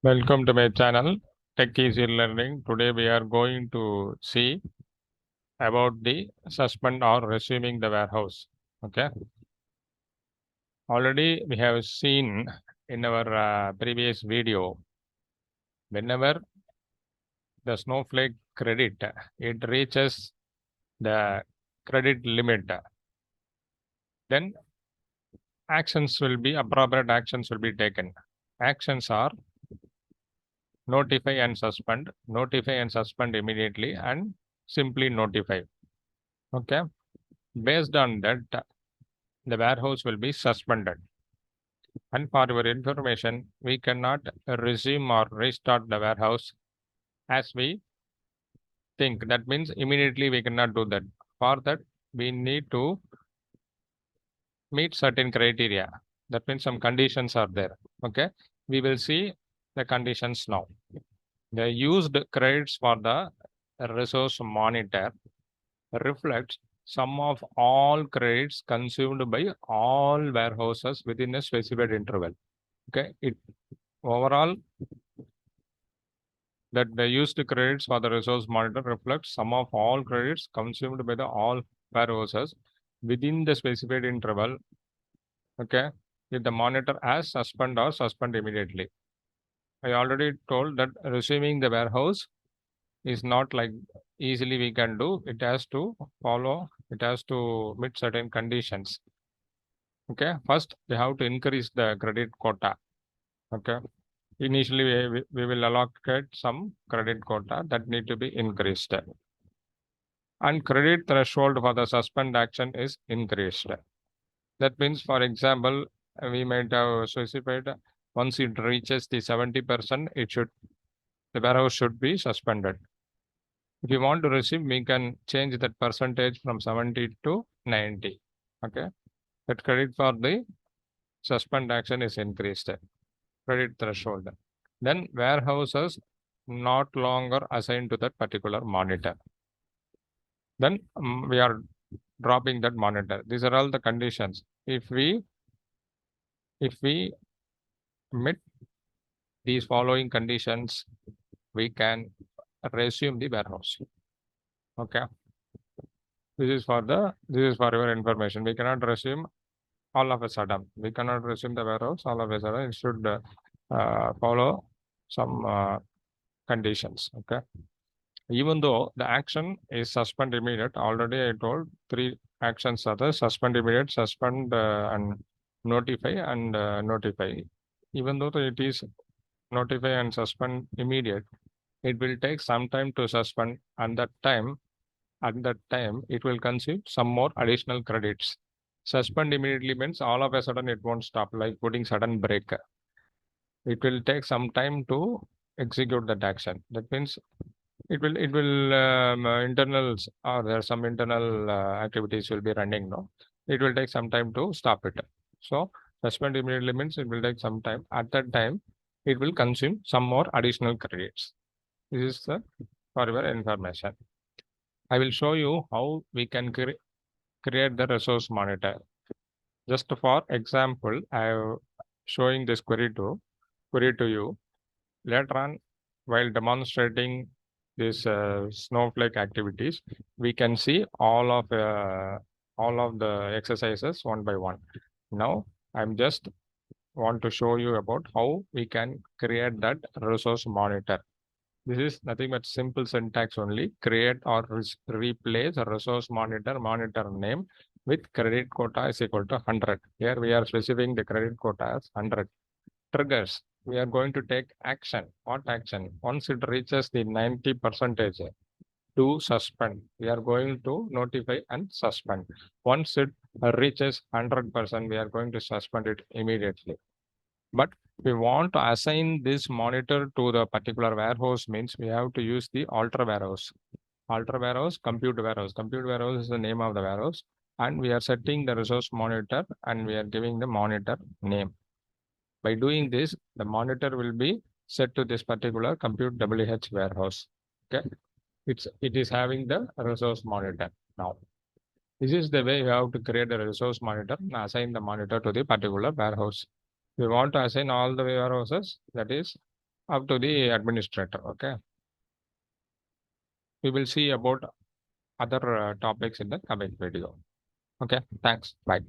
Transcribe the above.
Welcome to my channel, Tech Easy Learning. Today we are going to see about the suspend or resuming the warehouse. Okay. Already we have seen in our previous video, whenever the Snowflake credit, it reaches the credit limit, then appropriate actions will be taken. Actions are notify and suspend immediately and simply notify. Okay. Based on that, the warehouse will be suspended. And for your information, we cannot resume or restart the warehouse as we think. That means immediately we cannot do that. For that, we need to meet certain criteria. That means some conditions are there. Okay. We will see the conditions now. The used credits for the resource monitor reflects sum of all credits consumed by all warehouses within a specified interval. Okay, it overall that the used credits for the resource monitor reflects sum of all credits consumed by the all warehouses within the specified interval. Okay, if the monitor has suspend or suspend immediately. I already told that resuming the warehouse is not like easily we can do. It has to meet certain conditions. Okay, first we have to increase the credit quota. Okay, initially we will allocate some credit quota that need to be increased. And credit threshold for the suspend action is increased. That means, for example, we might have specified once it reaches the 70%, the warehouse should be suspended. If you want to receive, we can change that percentage from 70 to 90. Okay. That credit for the suspend action is increased. Credit threshold. Then warehouses not longer assigned to that particular monitor. Then we are dropping that monitor. These are all the conditions. If we meet these following conditions, we can resume the warehouse. Okay. This is for your information. We cannot resume all of a sudden. We cannot resume the warehouse all of a sudden. It should follow some conditions. Okay. Even though the action is suspend immediate, already I told three actions are the suspend immediate, suspend and notify and notify. Even though it is notify and suspend immediate, it will take some time to suspend, and at that time it will consume some more additional credits. Suspend immediately means all of a sudden it won't stop, like putting sudden brake. It will take some time to execute that action. That means it will internals, or there are some internal activities will be running. No, it will take some time to stop it. So suspend immediately means it will take some time. At that time, it will consume some more additional credits. This is for your information. I will show you how we can create the resource monitor. Just for example, I am showing this query to you. Later on, while demonstrating this Snowflake activities, we can see all of the exercises one by one. Now, I'm just want to show you about how we can create that resource monitor. This is nothing but simple syntax only. Create or replace a resource monitor name with credit quota is equal to 100. Here we are specifying the credit quota as 100. Triggers. We are going to take action. What action? Once it reaches the 90% to suspend, we are going to notify and suspend. Once it reaches 100%, we are going to suspend it immediately. But we want to assign this monitor to the particular warehouse means we have to use the alter warehouse. Alter warehouse, compute warehouse. Compute warehouse is the name of the warehouse. And we are setting the resource monitor and we are giving the monitor name. By doing this, the monitor will be set to this particular compute WH warehouse. Okay. It is having the resource monitor now. This is the way you have to create a resource monitor and assign the monitor to the particular warehouse. We want to assign all the warehouses, that is up to the administrator. Okay. We will see about other topics in the coming video. Okay. Thanks. Bye.